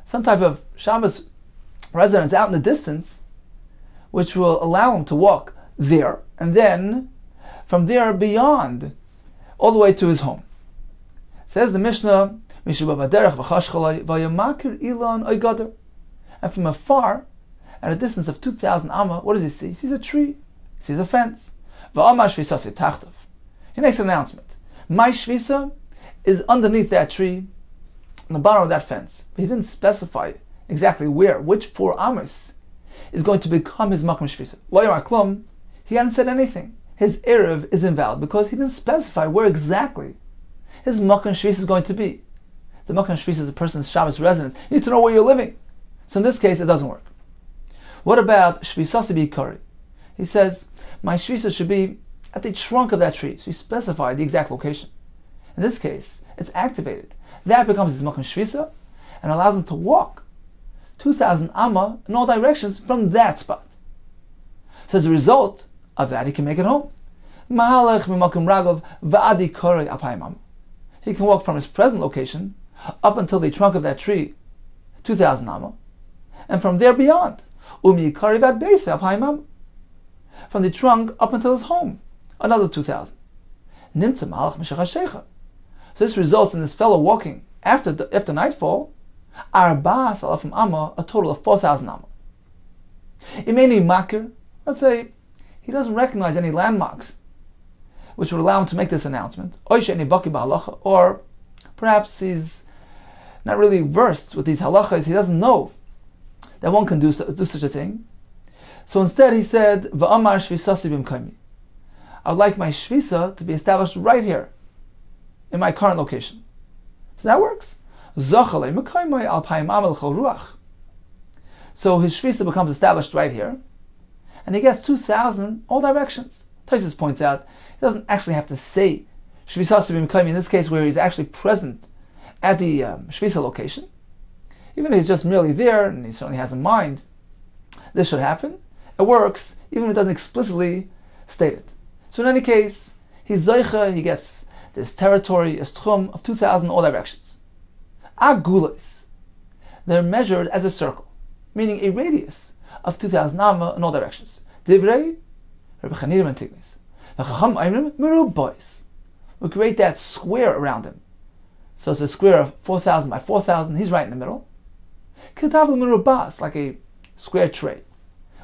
some type of Shabbos residence out in the distance, which will allow him to walk there, and then from there beyond, all the way to his home. Says the Mishnah, and from afar, at a distance of 2,000 amma, what does he see? He sees a tree. He sees a fence. He makes an announcement. My shvisa is underneath that tree, on the bottom of that fence. But he didn't specify exactly where, which 4 amas is going to become his makam shvisa. Lo yamar klum, he hadn't said anything. His erev is invalid because he didn't specify where exactly his makam shvisa is going to be. The makam shvisa is a person's Shabbos residence. You need to know where you're living. So in this case, it doesn't work. What about shvisasi b'ikari? He says, my shvisa should be at the trunk of that tree. So he specified the exact location. In this case, it's activated. That becomes his Makom Shvisa and allows him to walk 2,000 amma in all directions from that spot. So as a result of that, he can make it home. He can walk from his present location up until the trunk of that tree, 2,000 amma, and from there beyond. From the trunk up until his home, another 2,000. So this results in this fellow walking after nightfall, a total of 4,000 amma. Let's say he doesn't recognize any landmarks which would allow him to make this announcement, or perhaps he's not really versed with these halachas, he doesn't know that one can do such a thing. So instead he said, V'amar shvisasi b'mkaimi. I would like my shvisa to be established right here, in my current location. So that works. So his shvisa becomes established right here, and he gets 2,000 all directions. Taisus points out, he doesn't actually have to say shvisasi b'mkaimi in this case where he's actually present at the shvisa location. Even if he's just merely there, and he certainly has in mind this should happen, it works, even if it doesn't explicitly state it. So in any case, he's Zoicha, he gets this territory, a stchum of 2,000 all directions. Agulis, they're measured as a circle, meaning a radius of 2,000 amma in all directions. Divrei, Rebbe Chanidim and Tignis. V'chacham ayimrim merub boys. We create that square around him. So it's a square of 4,000 by 4,000, he's right in the middle. Kitav merubas, like a square tray.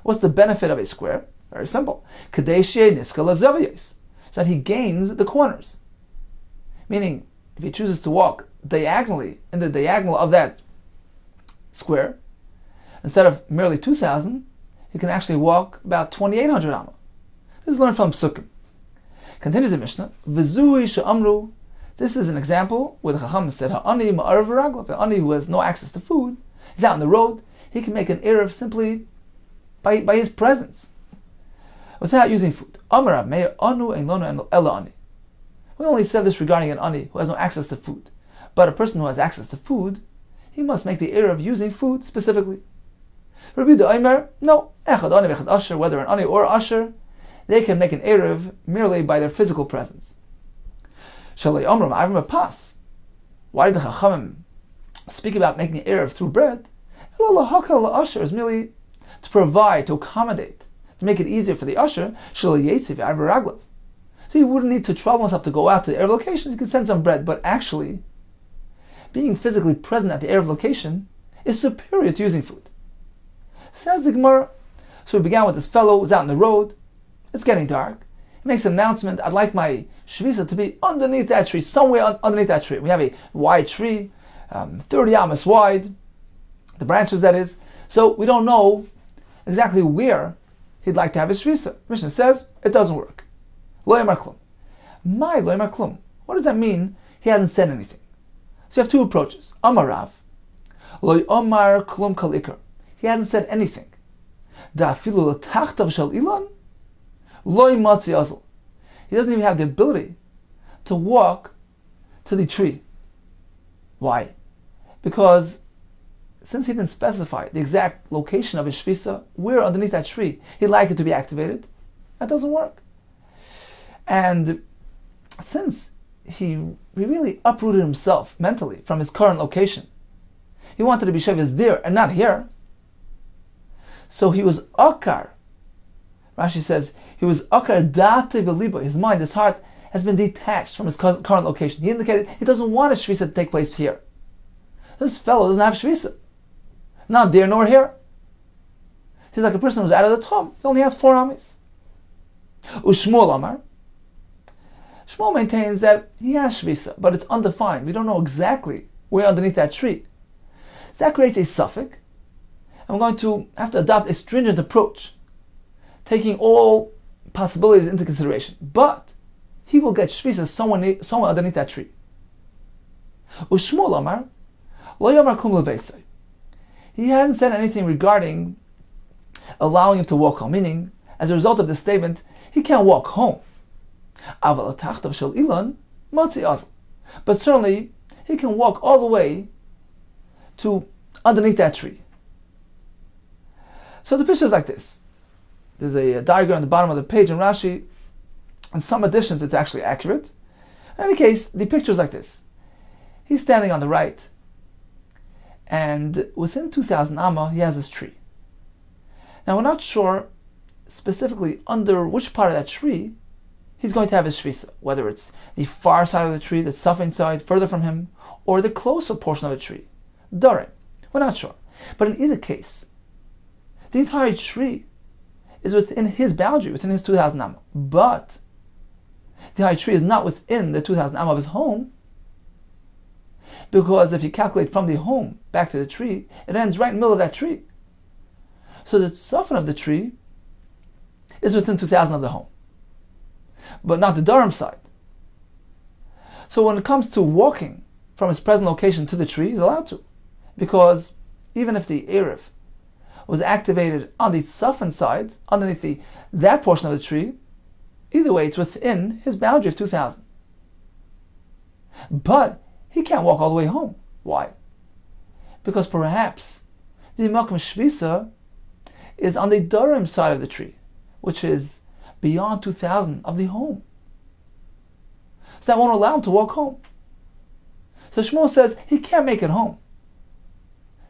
What's the benefit of a square? Very simple. So that he gains the corners. Meaning, if he chooses to walk diagonally, in the diagonal of that square, instead of merely 2,000, he can actually walk about 2,800 amma. This is learned from Sukkim. Continues the Mishnah, V'zui she'amru. This is an example where the Chacham said, Ha'ani ma'arav v'raglav. The ani who has no access to food, he's out on the road, he can make an erev simply by his presence, without using food. Amarav me'er anu ein lono ela ani. We only said this regarding an ani who has no access to food. But a person who has access to food, he must make the erev using food specifically. Rabbi Yehuda, no, echad ani v'echad asher, whether an ani or asher, they can make an erev merely by their physical presence. Shalei amram avrim pas. Why did the Chachamim speak about making an erev through bread? Ela lahakal la'asher is merely to provide, to accommodate, to make it easier for the usher. Shalei yetziv avir raglav. So he wouldn't need to trouble himself to go out to the erev location. He could send some bread, but actually, being physically present at the erev location is superior to using food. Says the Gemara. So we began with this fellow who's out on the road. It's getting dark. He makes an announcement. I'd like my shvisa to be underneath that tree, somewhere underneath that tree. We have a wide tree, 30 amas wide, the branches that is. So we don't know exactly where he'd like to have his shvisa. Mishnah says it doesn't work. Lo yamar klum. My lo yamar klum. What does that mean? He hasn't said anything. So you have two approaches. Amarav. Lo yamar klum kal ikar. He hasn't said anything. Da afilu l'tachtav shel ilan. Lo yimatzi azal. He doesn't even have the ability to walk to the tree. Why? Because since he didn't specify the exact location of his shvisa, where underneath that tree he'd like it to be activated, that doesn't work. And since he really uprooted himself mentally from his current location, he wanted to be shevis there and not here. So he was akar. Rashi says he was akar date v'liba. His mind, his heart, has been detached from his current location. He indicated he doesn't want a shvisa to take place here. This fellow doesn't have shvisa, not there nor here. He's like a person who's out of the tomb. He only has 4 amis. Ushmuel Amar. Shmuel maintains that he has shvisa, but it's undefined. We don't know exactly where underneath that tree. So that creates a suffix, and we're going to have to adopt a stringent approach, taking all possibilities into consideration. But he will get shvisa somewhere underneath that tree. Ushmuel Amar, lo yamar kum leveisai. He hadn't said anything regarding allowing him to walk home, meaning, as a result of this statement, he can't walk home. Aval tachtav shel ilan motzi azl. But certainly he can walk all the way to underneath that tree. So the picture is like this. There's a diagram at the bottom of the page in Rashi. In some editions it's actually accurate. In any case, the picture is like this. He's standing on the right, and within 2,000 amma he has this tree. Now we're not sure specifically under which part of that tree he's going to have his shvisa, whether it's the far side of the tree, the suffering side, further from him, or the closer portion of the tree. Darim. We're not sure. But in either case, the entire tree is within his boundary, within his 2,000 amma. But the entire tree is not within the 2,000 amma of his home, because if you calculate from the home back to the tree, it ends right in the middle of that tree. So the suffering of the tree is within 2,000 of the home, but not the Durham side. So when it comes to walking from his present location to the tree, he's allowed to, because even if the Erev was activated on the Safan side, underneath that portion of the tree, either way it's within his boundary of 2,000. But he can't walk all the way home. Why? Because perhaps the Makom Shvisa is on the Durham side of the tree, which is beyond 2,000 of the home. So that won't allow him to walk home. So Shmuel says he can't make it home,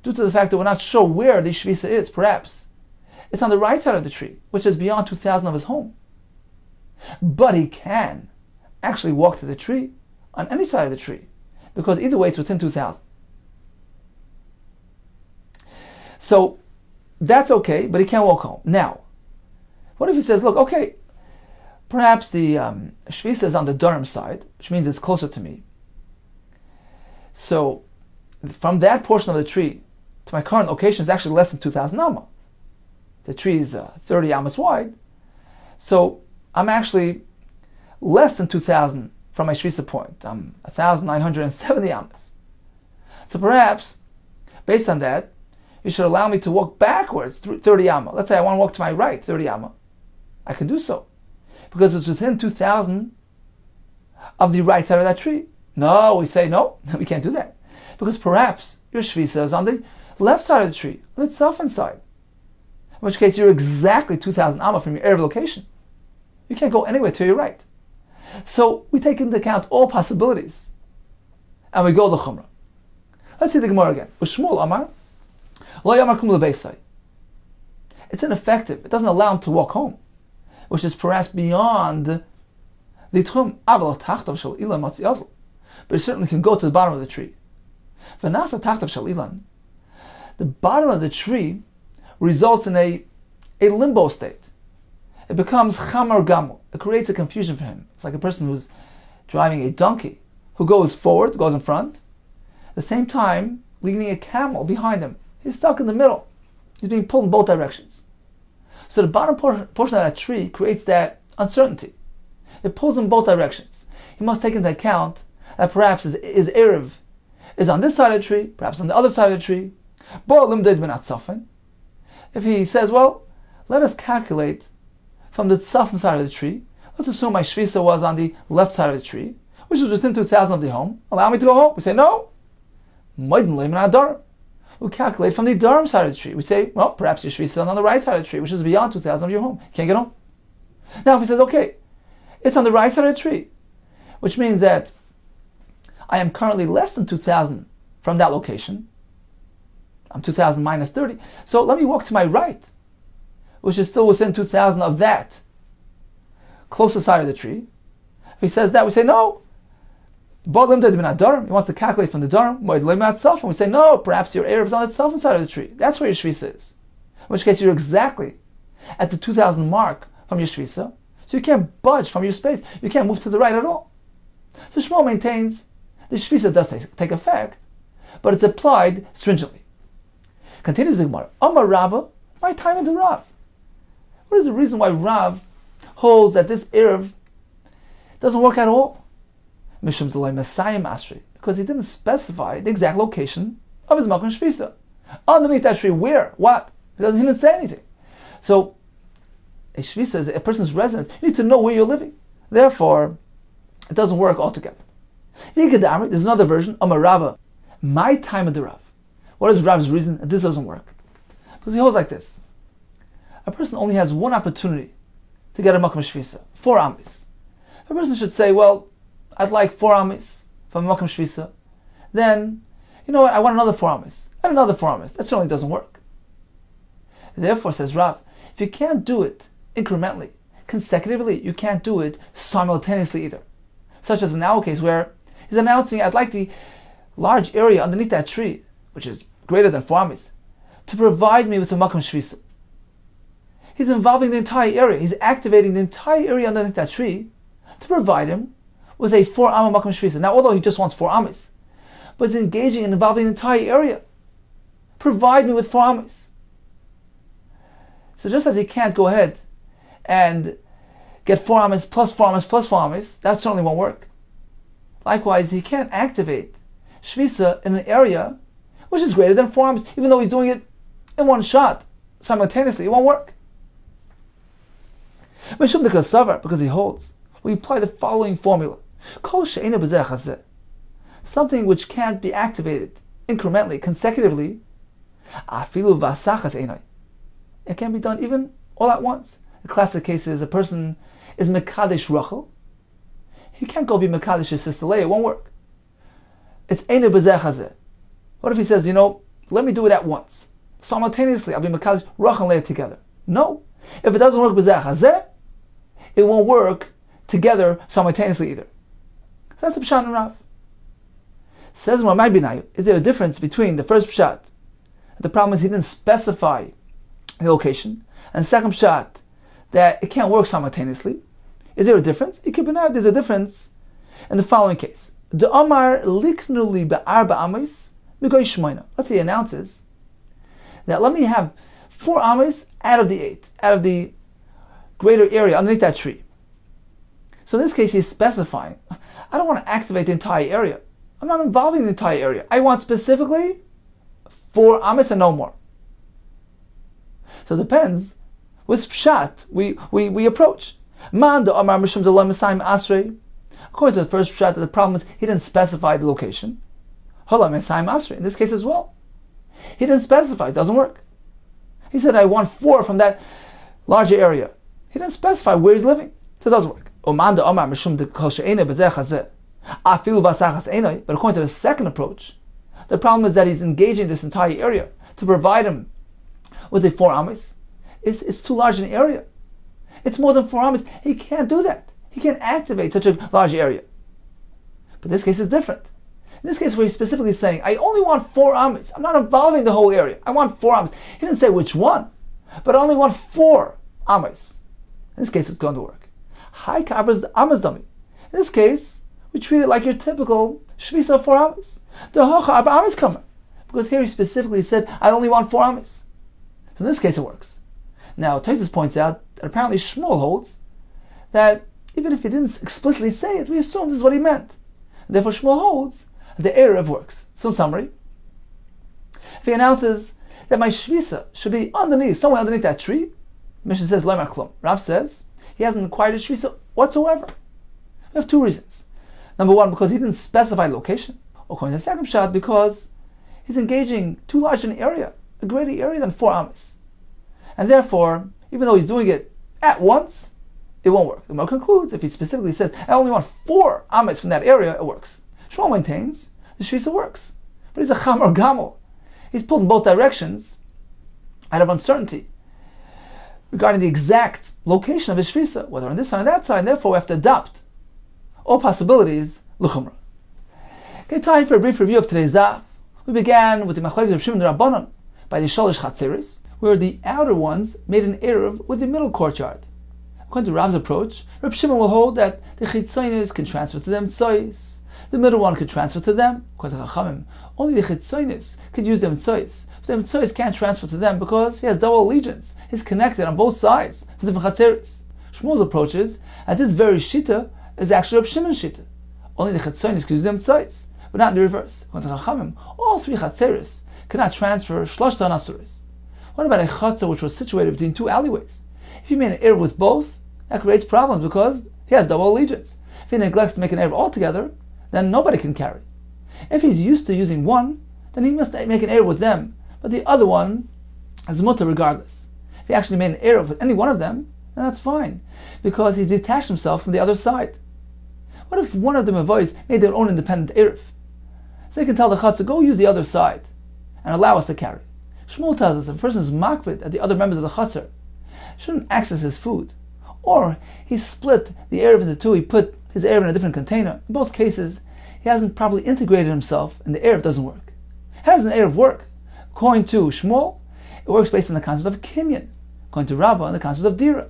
due to the fact that we're not sure where the Shvisa is. Perhaps it's on the right side of the tree, which is beyond 2,000 of his home. But he can actually walk to the tree on any side of the tree, because either way it's within 2,000. So that's okay, but he can't walk home. Now, what if he says, look, okay, perhaps the Shvisa is on the Durham side, which means it's closer to me. So from that portion of the tree to my current location is actually less than 2,000 amma. The tree is 30 ammas wide, so I'm actually less than 2,000 from my Shvisa point. I'm 1,970 ammas. So perhaps, based on that, you should allow me to walk backwards 30 amma. Let's say I want to walk to my right 30 amma. I can do so, because it's within 2,000 of the right side of that tree. No, we say no, we can't do that, because perhaps your Shvisa is on the left side of the tree, on the Safan side, in which case you're exactly 2,000 amma from your Erev location. You can't go anywhere to your right. So we take into account all possibilities, and we go to Chumrah. Let's see the Gemara again. Shmuel Amar, Lo Yamar Kum Lebeisai. It's ineffective. It doesn't allow him to walk home, which is perhaps beyond the Tchum. Aval Tachtav Shel Ilan Matzi Azl. But he certainly can go to the bottom of the tree. V'nasa Tachtav Shel Ilan. The bottom of the tree results in a limbo state. It becomes chamar gamul. It creates a confusion for him. It's like a person who's driving a donkey, who goes forward, goes in front, at the same time leading a camel behind him. He's stuck in the middle. He's being pulled in both directions. So the bottom portion of that tree creates that uncertainty. It pulls in both directions. He must take into account that perhaps his Erev is on this side of the tree, perhaps on the other side of the tree. If he says, well, let us calculate from the Safan side of the tree, let's assume my Shvisa was on the left side of the tree, which is within 2,000 of the home. Allow me to go home. We say, no. We calculate from the Durham side of the tree. We say, well, perhaps your Shvisa is on the right side of the tree, which is beyond 2,000 of your home. You can't get home. Now, if he says, okay, it's on the right side of the tree, which means that I am currently less than 2,000 from that location. I'm 2,000 minus 30. So let me walk to my right, which is still within 2,000 of that closer side of the tree. If he says that, we say, no. He wants to calculate from the Durham, and we say, no, perhaps your Erev is on the Safan side of the tree. That's where your Shvisa is. In which case you're exactly at the 2,000 mark from your Shvisa. So you can't budge from your space. You can't move to the right at all. So Shmuel maintains the Shvisa does take effect, but it's applied stringently. Continues the Gemara. Amar Rabba, my time in the Rav. What is the reason why Rav holds that this Erev doesn't work at all? Mishum Delay Messiah Masri, because he didn't specify the exact location of his Makom Shvisa. Underneath that tree, where? What? He didn't say anything. So, a Shvisa is a person's residence. You need to know where you're living. Therefore, it doesn't work altogether. There's another version, Amarava, my time of the Rav. What is Rav's reason that this doesn't work? Because he holds like this. A person only has one opportunity to get a Makom Shvisa, 4 Amis. If a person should say, well, I'd like 4 Amis from Makom Shvisa, then, you know what, I want another 4 Amis, and another 4 Amis. That certainly doesn't work. Therefore, says Rav, if you can't do it incrementally, consecutively, you can't do it simultaneously either. Such as in our case where he's announcing, I'd like the large area underneath that tree, which is greater than 4 Amis, to provide me with a Makom Shvisa. He's involving the entire area. He's activating the entire area underneath that tree to provide him with a 4 Amma Makom Shvisa. Now, although he just wants 4 Amis, but he's engaging and involving the entire area. Provide me with 4 Amis. So just as he can't go ahead and get 4 Amis plus 4 Amis plus 4 Amis, that certainly won't work. Likewise, he can't activate Shvisa in an area which is greater than 4 Amis, even though he's doing it in one shot, simultaneously. It won't work. Because he holds, we apply the following formula. Something which can't be activated incrementally, consecutively, it can be done even all at once. The classic case is a person is Mekadesh Rachel. He can't go be Mekadesh his sister Leah. It won't work. It's Eina B'zeh Chazeh. What if he says, let me do it at once. Simultaneously, I'll be Mekadesh Rachel and Leah together. No. If it doesn't work B'zeh Chazeh, it won't work together simultaneously either. So that's the Pshat and Rav. Says Ramai Binayu, is there a difference between the first Pshat, the problem is he didn't specify the location, and the second Pshat, that it can't work simultaneously? Is there a difference? There's a difference in the following case. The Amar liknuli be'arba amis migoy shmoina. Let's say he announces that let me have 4 amis out of the 8, out of the greater area underneath that tree. So in this case, he's specifying, I don't want to activate the entire area. I'm not involving the entire area. I want specifically 4 amis and no more. So it depends which pshat we approach. According to the first pshat, the problem is he didn't specify the location. In this case as well, he didn't specify. It doesn't work. He said, I want 4 from that larger area. He didn't specify where he's living, so it doesn't work. But according to the second approach, the problem is that he's engaging this entire area to provide him with the 4 amis. It's too large an area. It's more than 4 amis. He can't do that. He can't activate such a large area. But this case is different. In this case, where he's specifically saying, I only want 4 amis. I'm not involving the whole area. I want 4 amis. He didn't say which one, but I only want 4 amis. In this case, it's going to work. High kabras the amas dummy. In this case, we treat it like your typical shvisa 4 amis. The hocha arba amis coming, because here he specifically said, I only want 4 amis. So in this case, it works. Now, Taisus points out that apparently Shmuel holds that even if he didn't explicitly say it, we assume this is what he meant. And therefore, Shmuel holds that the Erev works. So in summary, if he announces that my shvisa should be underneath, somewhere underneath that tree, the Mishnah says, Lemar Klum. Rav says, he hasn't acquired a shvisa whatsoever. We have 2 reasons. Number 1, because he didn't specify location. According to the second shot, because he's engaging too large an area, a greater area than 4 amis. And therefore, even though he's doing it at once, it won't work. The Gemara concludes, if he specifically says, I only want 4 amis from that area, it works. Shmuel maintains the shvisa works. But he's a chamor gamel. He's pulled in both directions out of uncertainty regarding the exact location of his shvisa, whether on this side or that side, and therefore we have to adopt all possibilities l'chumra. Okay, time for a brief review of today's daf. We began with the Maseches Eruvin Rabbanon by the Shalish Chatzeris, where the outer ones made an eruv with the middle courtyard. According to Rav's approach, Reb Shimon will hold that the chitzonis can transfer to them tzois. The middle one could transfer to them. According to Chachamim, only the chitzonis could use them tzois. But the tzois can't transfer to them because he has double allegiance. He's connected on both sides to different chatzeris. Shmuel's approach is that this very shita is actually Reb Shimon's shita. Only the chitzonis could use them tzois, but not in the reverse. According to Chachamim, all 3 chatzeris cannot transfer shloshta asuris. What about a chatzah which was situated between 2 alleyways? If you made an eruv with both, that creates problems because He has double allegiance. If he neglects to make an Erev altogether, then nobody can carry. If he's used to using one, then he must make an Erev with them, but the other one is mutter regardless. If he actually made an Erev with any one of them, then that's fine, because he's detached himself from the other side. What if one of the Mavois made their own independent Erev? So they can tell the Chatzah, go use the other side, and allow us to carry. Shmuel tells us if a person is makbid at the other members of the Chatzah, shouldn't access his food, or he split the Erev into two, he put his Erev in a different container. In both cases, he hasn't properly integrated himself, and the Erev doesn't work. How does an Erev work? According to Shmuel, it works based on the concept of kinyan. According to Rabbah, on the concept of dira.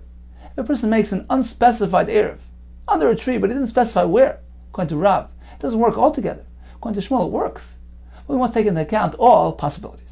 If a person makes an unspecified Erev under a tree, but he didn't specify where, according to Rav, it doesn't work altogether. According to Shmuel, it works. But we must take into account all possibilities.